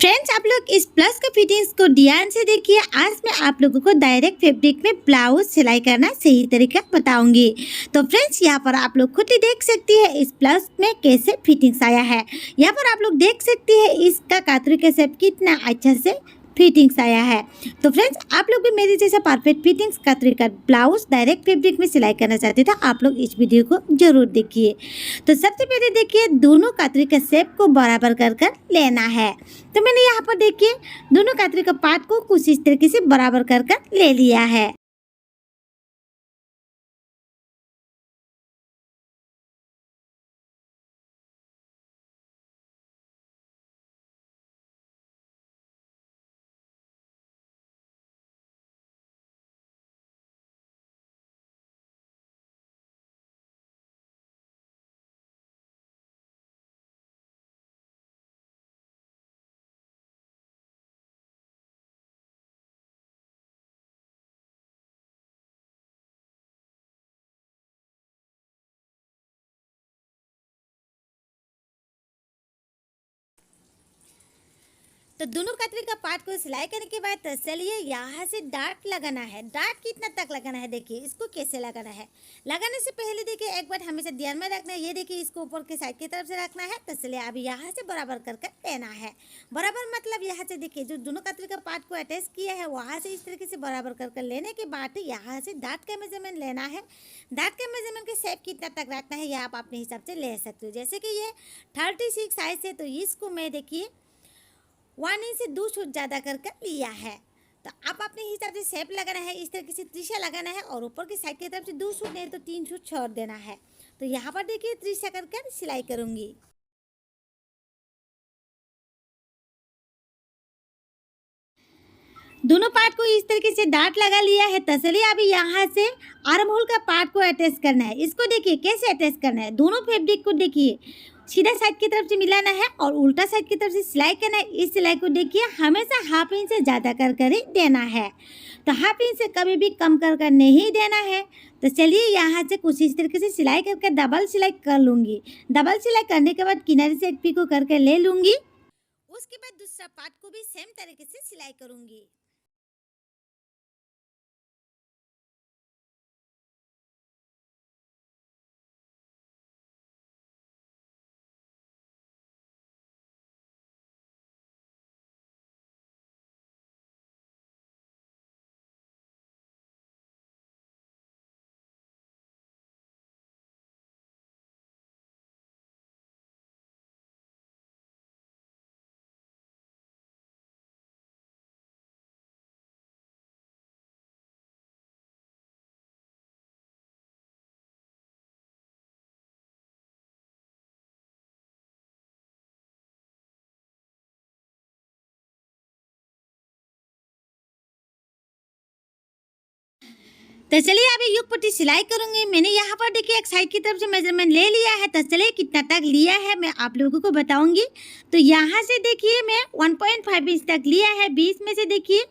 Friends, आप लोग इस ब्लाउज का फिटिंग्स को ध्यान से देखिए। आज मैं आप लोगों को डायरेक्ट फैब्रिक में ब्लाउज सिलाई करना सही तरीका बताऊंगी। तो फ्रेंड्स, यहाँ पर आप लोग खुद ही देख सकती है इस ब्लाउज में कैसे फिटिंग्स आया है। यहाँ पर आप लोग देख सकती है इसका कातरी का शेप कितना अच्छा से फिटिंग्स आया है। तो फ्रेंड्स, आप लोग भी मेरी जैसा परफेक्ट फिटिंग्स कातरी का ब्लाउज डायरेक्ट फैब्रिक में सिलाई करना चाहते थे, आप लोग इस वीडियो को जरूर देखिए। तो सबसे पहले देखिए, दोनों कातरी का शेप को बराबर कर कर लेना है। तो मैंने यहाँ पर देखिए दोनों कातरी का पार्ट को कुछ इस तरीके से बराबर कर कर ले लिया है। तो दोनों कतरे का पार्ट को सिलाई करने के बाद तो चलिए यहाँ से डार्ट लगाना है। डार्ट कितना तक लगाना है देखिए, इसको कैसे लगाना है। लगाने से पहले देखिए एक बार हमेशा ध्यान में रखना है। ये देखिए इसको ऊपर के साइड की तरफ से रखना है। तो चलिए अभी यहाँ से बराबर कर लेना है। बराबर मतलब यहाँ से देखिए जो दोनों कतरे का पार्ट को अटैच किया है वहाँ से इस तरीके से बराबर कर लेने के बाद यहाँ से डार्ट का मेजरमेंट लेना है। डार्ट के मेजरमेंट के शेप कितना तक रखना है यह आप अपने हिसाब से ले सकते हो। जैसे कि ये 36 साइज है, तो इसको मैं देखिए 1 इंच से 2 फुट ज़्यादा कर लिया है। तो आप अपने हिसाब से शेप लगाना है, इस तरीके से त्रिशा लगाना है और ऊपर की साइड की तरफ से 2 फुट नहीं तो 3 फुट छोड़ देना है। तो यहाँ पर देखिए त्रिशा कर सिलाई करूँगी। दोनों पार्ट को इस तरीके से डार्ट लगा लिया है। तो चलिए अभी यहाँ से आर्म होल का पार्ट को अटैच करना है। इसको देखिए कैसे अटैच करना है। दोनों फैब्रिक को देखिए सीधा साइड की तरफ से मिलाना है और उल्टा साइड की तरफ से सिलाई करना है। इस सिलाई को देखिए हमेशा हाफ इंच से ज़्यादा कर ही देना है। तो हाफ इंच से कभी भी कम कर नहीं देना है। तो चलिए यहाँ से कुछ इस तरीके से सिलाई करके डबल सिलाई कर लूँगी। डबल सिलाई करने के बाद किनारे से एक पीको करके ले लूँगी। उसके बाद दूसरा पार्ट को भी सेम तरीके से सिलाई करूँगी। तो चलिए अभी युग पट्टी सिलाई करूंगी। मैंने यहाँ पर देखिए एक साइड की तरफ से मेजरमेंट ले लिया है। तो चलिए कितना तक लिया है मैं आप लोगों को बताऊंगी। तो यहाँ से देखिए मैं 1.5 इंच तक लिया है। बीच में से देखिए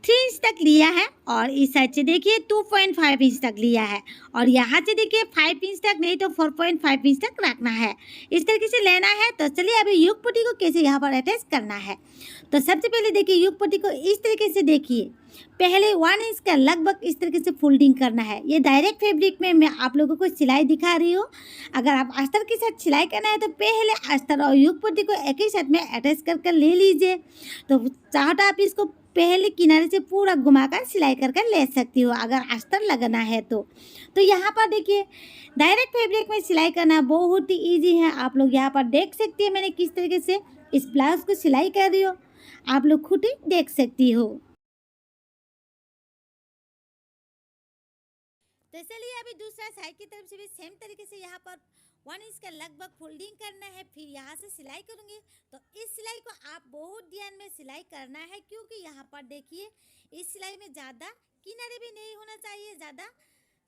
3 इंच तक लिया है और इस साइड से देखिए 2.5 इंच तक लिया है और यहाँ से देखिए 5 इंच तक नहीं तो 4.5 इंच तक रखना है। इस तरीके से लेना है। तो चलिए अभी युग पट्टी को कैसे यहाँ पर अटैच करना है। तो सबसे पहले देखिए युग पट्टी को इस तरीके से देखिए पहले 1 इंच का लगभग इस तरीके से फोल्डिंग करना है। ये डायरेक्ट फैब्रिक में मैं आप लोगों को सिलाई दिखा रही हूँ। अगर आप अस्तर के साथ सिलाई करना है तो पहले अस्तर और युग पट्टी को एक ही साथ में अटैच कर ले लीजिए। तो चाहो तो आप इसको पहले किनारे से पूरा घुमाकर सिलाई कर ले सकती हो अगर अस्तर लगाना है तो यहाँ पर देखिए डायरेक्ट फैब्रिक में सिलाई करना बहुत ही ईजी है। आप लोग यहाँ पर देख सकती है मैंने किस तरीके से इस ब्लाउज को सिलाई कर रही हो, आप लोग खुद ही देख सकती हो। तो चलिए अभी दूसरा साइड की तरफ से भी सेम तरीके से यहाँ पर 1 इंच का लगभग फोल्डिंग करना है। फिर यहाँ से सिलाई करूँगी। तो इस सिलाई को आप बहुत ध्यान में सिलाई करना है क्योंकि यहाँ पर देखिए इस सिलाई में ज़्यादा किनारे भी नहीं होना चाहिए, ज़्यादा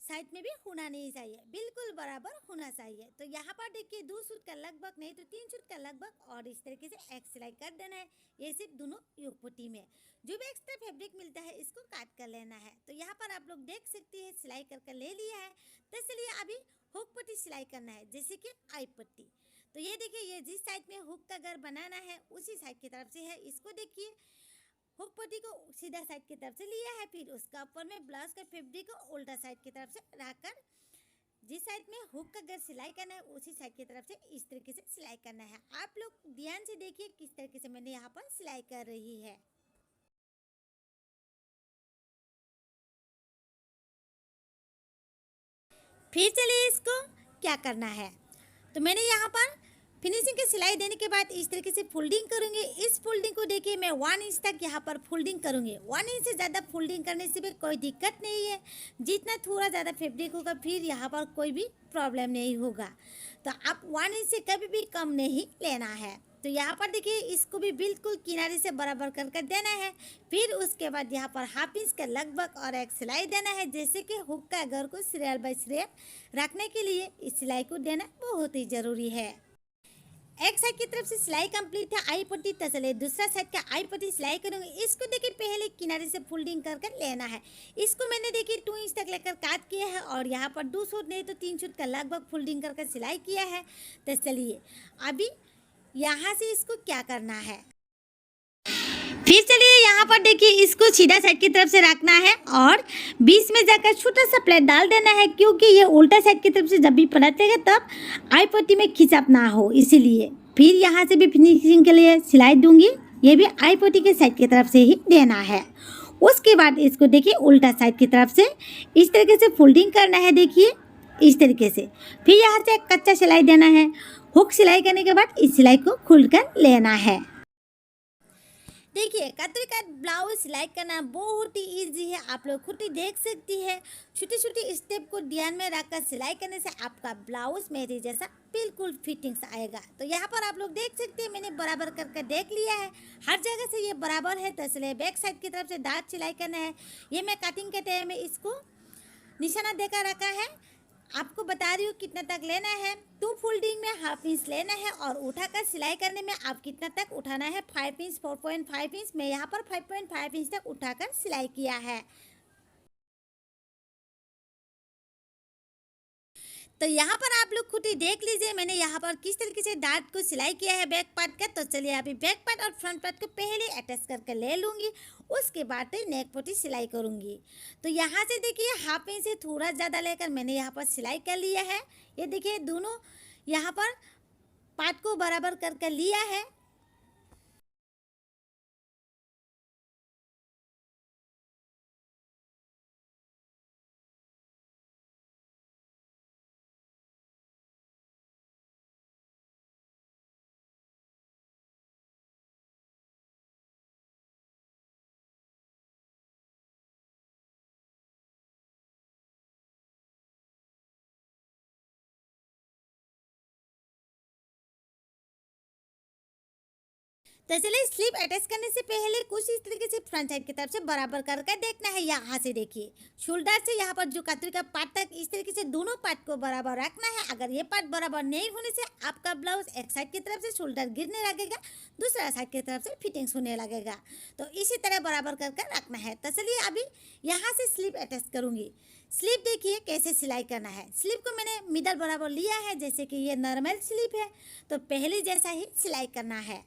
साइड में भी होना नहीं चाहिए, बिल्कुल बराबर होना चाहिए। तो यहाँ पर देखिए 2 सूट का लगभग नहीं तो 3 सूट का लगभग और इस तरीके से एक सिलाई कर देना है। ये सिर्फ दोनों युग पट्टी में जो भी एक्स्ट्रा फैब्रिक मिलता है इसको काट कर लेना है। तो यहाँ पर आप लोग देख सकते हैं सिलाई कर ले लिया है। तो चलिए अभी हुक पट्टी सिलाई करना है जैसे कि आई पट्टी। तो ये देखिए, ये जिस साइड में हुक का घर बनाना है उसी साइड की तरफ से है। इसको देखिए, हुक पट्टी को सीधा साइड की तरफ से लिया है, फिर उसका ऊपर में ब्लाउज का फैब्रिक को उल्टा साइड की तरफ से रखकर जिस साइड में हुक का घर सिलाई करना है उसी साइड की तरफ से इस तरीके से सिलाई करना है। आप लोग ध्यान से देखिए किस तरीके से मैंने यहाँ पर सिलाई कर रही है। फिर चलिए इसको क्या करना है। तो मैंने यहाँ पर फिनिशिंग की सिलाई देने के बाद इस तरीके से फोल्डिंग करूँगी। इस फोल्डिंग को देखिए मैं 1 इंच तक यहाँ पर फोल्डिंग करूँगी। 1 इंच से ज़्यादा फोल्डिंग करने से भी कोई दिक्कत नहीं है। जितना थोड़ा ज़्यादा फैब्रिक होगा फिर यहाँ पर कोई भी प्रॉब्लम नहीं होगा। तो आप 1 इंच से कभी भी कम नहीं लेना है। तो यहाँ पर देखिए इसको भी बिल्कुल किनारे से बराबर कर देना है। फिर उसके बाद यहाँ पर हाफ इंच का लगभग और एक सिलाई देना है, जैसे कि हुक का घर को सीरियल बाय सीरियल रखने के लिए इस सिलाई को देना बहुत ही ज़रूरी है। एक साइड की तरफ से सिलाई कंप्लीट है, आई पट्टी तो चलिए दूसरा साइड का आई पट्टी सिलाई करूँगी। इसको देखिए पहले किनारे से फोल्डिंग कर लेना है। इसको मैंने देखिए 2 इंच तक लेकर काट किया है और यहाँ पर 2 सूट नहीं तो 3 सूट का लगभग फोल्डिंग कर सिलाई किया है। तो चलिए अभी यहाँ से इसको क्या करना है। फिर चलिए यहाँ पर देखिए इसको सीधा साइड की तरफ से रखना है और बीच में जाकर छोटा सा प्लेट डाल देना है, क्योंकि ये उल्टा साइड की तरफ से जब भी पलटेगा तब आई पट्टी में खिंचाव ना हो, इसीलिए। फिर यहाँ से भी फिनिशिंग के लिए सिलाई दूंगी, ये भी आई पट्टी के साइड की तरफ से ही देना है। उसके बाद इसको देखिए उल्टा साइड की तरफ से इस तरीके से फोल्डिंग करना है, देखिए इस तरीके से। फिर यहाँ से कच्चा सिलाई देना है। हुक सिलाई करने के बाद इस सिलाई को खुलकर लेना है। देखिए कतरी का ब्लाउज सिलाई करना बहुत ही इजी है, आप लोग खुद ही देख सकती है। छोटी छोटी स्टेप को ध्यान में रखकर सिलाई करने से आपका ब्लाउज मेरे जैसा बिल्कुल फिटिंग्स आएगा। तो यहाँ पर आप लोग देख सकते हैं मैंने बराबर करके देख लिया है, हर जगह से ये बराबर है। तो इसलिए बैक साइड की तरफ से दांत सिलाई करना है। ये मैं कटिंग के टाइम में इसको निशाना देकर रखा है, आपको बता रही हूँ कितना तक लेना है। 2 फोल्डिंग में हाफ इंच लेना है और उठाकर सिलाई करने में आप कितना तक उठाना है, 5 इंच 4.5 इंच। मैं यहाँ पर 5.5 इंच तक उठाकर सिलाई किया है। तो यहाँ पर आप लोग खुद ही देख लीजिए मैंने यहाँ पर किस तरीके से दांत को सिलाई किया है बैक पार्ट का। तो चलिए अभी बैक पार्ट और फ्रंट पार्ट को पहले अटैच करके ले लूँगी, उसके बाद नेक पट्टी सिलाई करूँगी। तो यहाँ से देखिए हाफ इंच से थोड़ा ज़्यादा लेकर मैंने यहाँ पर सिलाई कर लिया है। ये देखिए दोनों यहाँ पर पार्ट को बराबर करके लिया है। तो चलिए स्लीव अटैच करने से पहले कुछ इस तरीके से फ्रंट साइड की तरफ से बराबर करके देखना है। यहाँ से देखिए शोल्डर से यहाँ पर जो कतरी का पार्ट तक इस तरीके से दोनों पार्ट को बराबर रखना है। अगर ये पार्ट बराबर नहीं होने से आपका ब्लाउज एक साइड की तरफ से शोल्डर गिरने लगेगा, दूसरा साइड की तरफ से फिटिंग्स होने लगेगा। तो इसी तरह बराबर करके रखना है। तो चलिए अभी यहाँ से स्लीव अटैच करूँगी। स्लीव देखिए कैसे सिलाई करना है। स्लीव को मैंने मिडल बराबर लिया है, जैसे कि ये नॉर्मल स्लीव है तो पहले जैसा ही सिलाई करना है।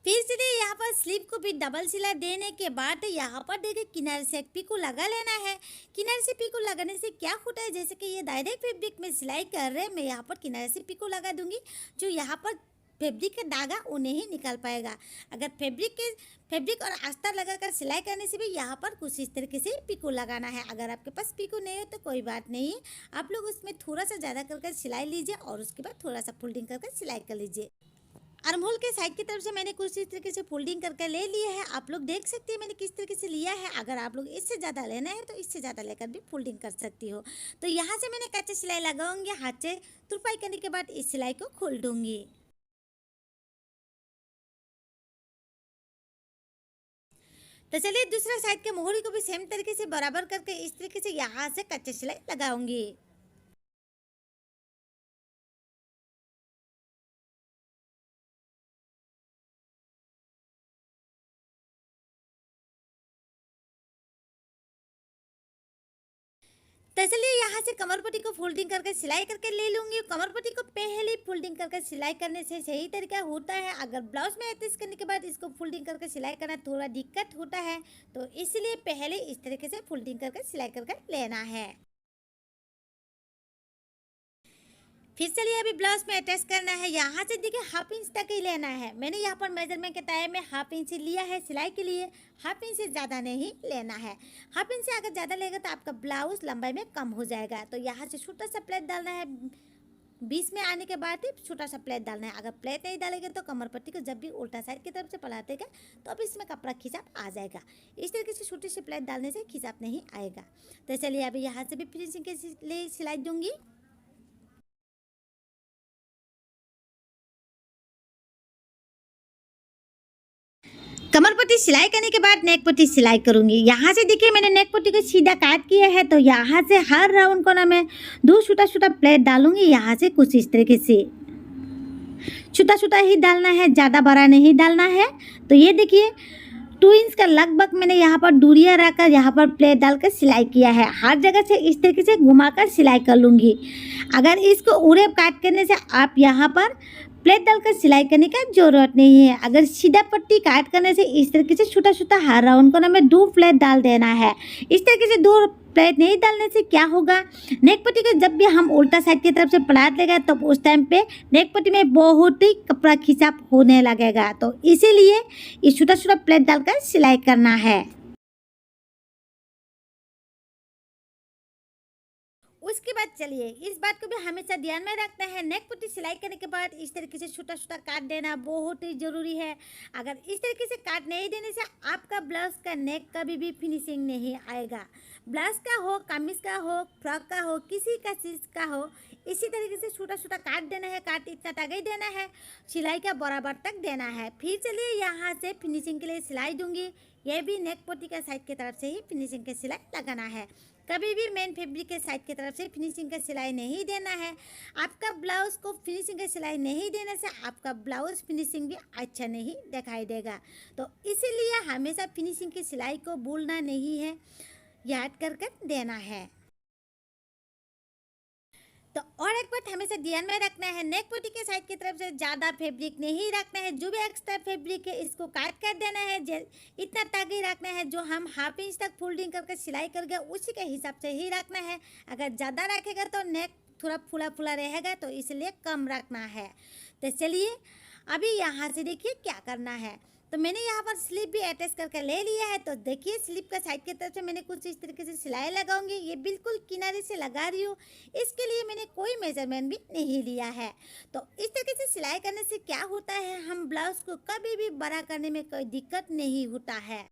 फिर सीधे यहाँ पर स्लीव को भी डबल सिलाई देने के बाद यहाँ पर देखिए किनारे से एक पीको लगा लेना है। किनारे से पीको लगाने से क्या होता है, जैसे कि ये डायरेक्ट फैब्रिक में सिलाई कर रहे हैं, मैं यहाँ पर किनारे से पीको लगा दूंगी। जो यहाँ पर फैब्रिक का धागा वो नहीं निकाल पाएगा। अगर फैब्रिक और अस्तर लगाकर सिलाई करने से भी यहाँ पर कुछ इस तरीके से पिको लगाना है। अगर आपके पास पिको नहीं हो तो कोई बात नहीं है, आप लोग उसमें थोड़ा सा ज़्यादा करके सिलाई लीजिए और उसके बाद थोड़ा सा फोल्डिंग करके सिलाई कर लीजिए। आर्महोल के साइड की तरफ से मैंने कुछ इस तरीके से फोल्डिंग करके ले लिया है। आप लोग देख सकते हैं मैंने किस तरीके से लिया है। अगर आप लोग इससे ज़्यादा लेना है तो इससे ज़्यादा लेकर भी फोल्डिंग कर सकती हो। तो यहाँ से मैंने कच्ची सिलाई लगाऊंगी, हाथ से तुरपाई करने के बाद इस सिलाई को खोल दूंगी। तो चलिए दूसरा साइड के मोहरी को भी सेम तरीके से बराबर करके इस तरीके से यहाँ से कच्ची सिलाई लगाऊंगी। तो चलिए यहाँ से कमरपट्टी को फोल्डिंग करके सिलाई करके ले लूँगी। कमरपट्टी को पहले फोल्डिंग करके सिलाई करने से सही तरीका होता है। अगर ब्लाउज में अटैच करने के बाद इसको फोल्डिंग करके सिलाई करना थोड़ा दिक्कत होता है, तो इसलिए पहले इस तरीके से फोल्डिंग करके सिलाई करके लेना है। फिर चलिए अभी ब्लाउज में अटैच करना है। यहाँ से देखिए 1/2 इंच तक ही लेना है। मैंने यहाँ पर मेजरमेंट के टाइम में 1/2 इंच लिया है सिलाई के लिए। 1/2 इंच से ज़्यादा नहीं लेना है। 1/2 इंच से अगर ज़्यादा लेगा तो आपका ब्लाउज लंबाई में कम हो जाएगा। तो यहाँ से छोटा सा प्लेट डालना है। 20 में आने के बाद ही छोटा सा प्लेट डालना है। अगर प्लेट नहीं डालेंगे तो कमर पट्टी को जब भी उल्टा साइड की तरफ से पलटेगा तो अब इसमें कपड़ा खिंचाव आ जाएगा। इस तरीके से छोटी सी प्लेट डालने से खिंचाव नहीं आएगा। तो चलिए अभी यहाँ से भी फिनिशिंग के लिए सिलाई दूंगी। कमर पट्टी सिलाई करने के बाद नेक पट्टी सिलाई करूंगी। यहाँ से देखिए मैंने नेक पट्टी को सीधा काट किया है। तो यहाँ से हर राउंड कोना में 2 छोटा छोटा प्लेट डालूंगी। यहाँ से कुछ इस तरीके से छोटा छोटा ही डालना है, ज़्यादा बड़ा नहीं डालना है। तो ये देखिए 2 इंच का लगभग मैंने यहाँ पर दूरियाँ रखकर यहाँ पर प्लेट डालकर सिलाई किया है। हर जगह से इस तरीके से घुमाकर सिलाई कर लूँगी। अगर इसको उड़ेब काट करने से आप यहाँ पर प्लेट डालकर सिलाई करने का जरूरत नहीं है। अगर सीधा पट्टी काट करने से इस तरीके से छोटा छोटा हर राउंड कोना में 2 प्लेट डाल देना है। इस तरीके से 2 प्लेट नहीं डालने से क्या होगा, नेक पट्टी को जब भी हम उल्टा साइड की तरफ से पलट लेगा तो उस टाइम पे नेक पट्टी में बहुत ही कपड़ा खिंचाव होने लगेगा। तो इसीलिए इस छोटा छोटा प्लेट डालकर सिलाई करना है। उसके बाद चलिए इस बात को भी हमेशा ध्यान में रखना है, नेक पट्टी सिलाई करने के बाद इस तरीके से छोटा छोटा काट देना बहुत ही ज़रूरी है। अगर इस तरीके से काट नहीं देने से आपका ब्लाउज का नेक कभी भी फिनिशिंग नहीं आएगा। ब्लाउज का हो, कमीज का हो, फ्रॉक का हो, किसी का चीज़ का हो, इसी तरीके से छोटा छोटा काट देना है। काट इतना तक ही देना है, सिलाई का बराबर तक देना है। फिर चलिए यहाँ से फिनिशिंग के लिए सिलाई दूंगी। यह भी नेक पट्टी का साइड की तरफ से ही फिनिशिंग की सिलाई लगाना है। कभी भी मेन फैब्रिक के साइड की तरफ से फिनिशिंग का सिलाई नहीं देना है। आपका ब्लाउज को फिनिशिंग का सिलाई नहीं देने से आपका ब्लाउज फिनिशिंग भी अच्छा नहीं दिखाई देगा। तो इसीलिए हमेशा फिनिशिंग की सिलाई को भूलना नहीं है, याद कर कर देना है। तो और एक बात हमेशा ध्यान में रखना है, नेक पट्टी के साइड की तरफ से ज़्यादा फैब्रिक नहीं रखना है। जो भी एक्स्ट्रा फैब्रिक है इसको काट कर देना है। इतना तक ही रखना है जो हम 1/2 इंच तक फोल्डिंग करके सिलाई करके उसी के हिसाब से ही रखना है। अगर ज़्यादा रखेगा तो नेक थोड़ा फुला फुला रहेगा, तो इसलिए कम रखना है। तो चलिए अभी यहाँ से देखिए क्या करना है। तो मैंने यहाँ पर स्लिप भी अटैच करके ले लिया है। तो देखिए स्लिप का साइड की तरफ से मैंने कुछ इस तरीके से सिलाई लगाऊंगी। ये बिल्कुल किनारे से लगा रही हूँ, इसके लिए मैंने कोई मेजरमेंट भी नहीं लिया है। तो इस तरीके से सिलाई करने से क्या होता है, हम ब्लाउज को कभी भी बड़ा करने में कोई दिक्कत नहीं होता है।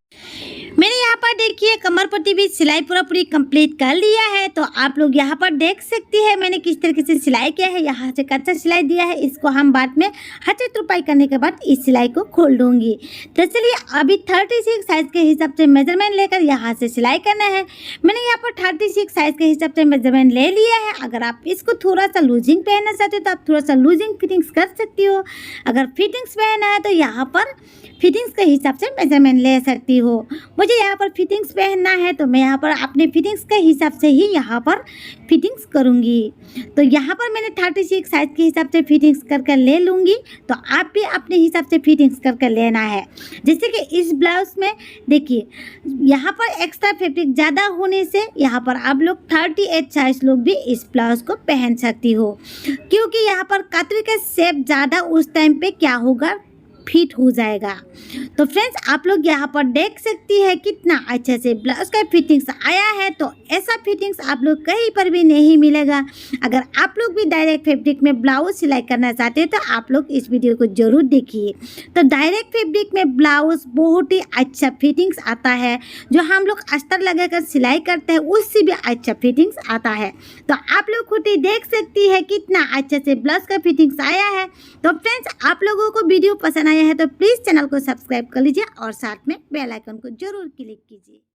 मैंने यहाँ पर देखिए कमर पट्टी भी सिलाई पूरी कंप्लीट कर लिया है। तो आप लोग यहाँ पर देख सकती है मैंने किस तरीके से सिलाई किया है। यहाँ से कच्चा सिलाई दिया है, इसको हम बाद में हथे तुरपाई करने के बाद इस सिलाई को खोल दूंगी। तो चलिए अभी 36 साइज के हिसाब से मेजरमेंट लेकर यहाँ से सिलाई करना है। मैंने यहाँ पर 36 साइज के हिसाब से मेजरमेंट ले लिया है। अगर आप इसको थोड़ा सा लूजिंग पहनना चाहते हो तो आप थोड़ा सा लूजिंग फिटिंग्स कर सकती हो। अगर फिटिंग्स पहनना है तो यहाँ पर फिटिंग्स के हिसाब से मेजरमेंट ले सकती हो। मुझे यहाँ पर फिटिंग्स पहनना है तो मैं यहाँ पर अपने फिटिंग्स के हिसाब से ही यहाँ पर फिटिंग्स करूँगी। तो यहाँ पर मैंने 36 साइज़ के हिसाब से फिटिंग्स कर ले लूँगी। तो आप भी अपने हिसाब से फिटिंग्स कर लेना है। जैसे कि इस ब्लाउज़ में देखिए यहाँ पर एक्स्ट्रा फैब्रिक ज़्यादा होने से यहाँ पर आप लोग 38 साइज़ लोग भी इस ब्लाउज़ को पहन सकती हो, क्योंकि यहाँ पर कतरी का शेप ज़्यादा उस टाइम पे क्या होगा, फिट हो जाएगा। तो फ्रेंड्स आप लोग यहाँ पर देख सकती है कितना अच्छे से ब्लाउज का फिटिंग्स आया है। तो ऐसा फिटिंग्स आप लोग कहीं पर भी नहीं मिलेगा। अगर आप लोग भी डायरेक्ट फैब्रिक में ब्लाउज सिलाई करना चाहते हैं तो आप लोग इस वीडियो को जरूर देखिए। तो डायरेक्ट फैब्रिक में ब्लाउज बहुत ही अच्छा फिटिंग्स आता है, जो हम लोग अस्तर लगाकर सिलाई करते हैं उससे भी अच्छा फिटिंग्स आता है। तो आप लोग खुद ही देख सकती है कितना अच्छे से ब्लाउज का फिटिंग्स आया है। तो फ्रेंड्स आप लोगों को वीडियो पसंद आया है तो प्लीज़ चैनल को सब्सक्राइब कर लीजिए और साथ में बेल आइकन को जरूर क्लिक कीजिए।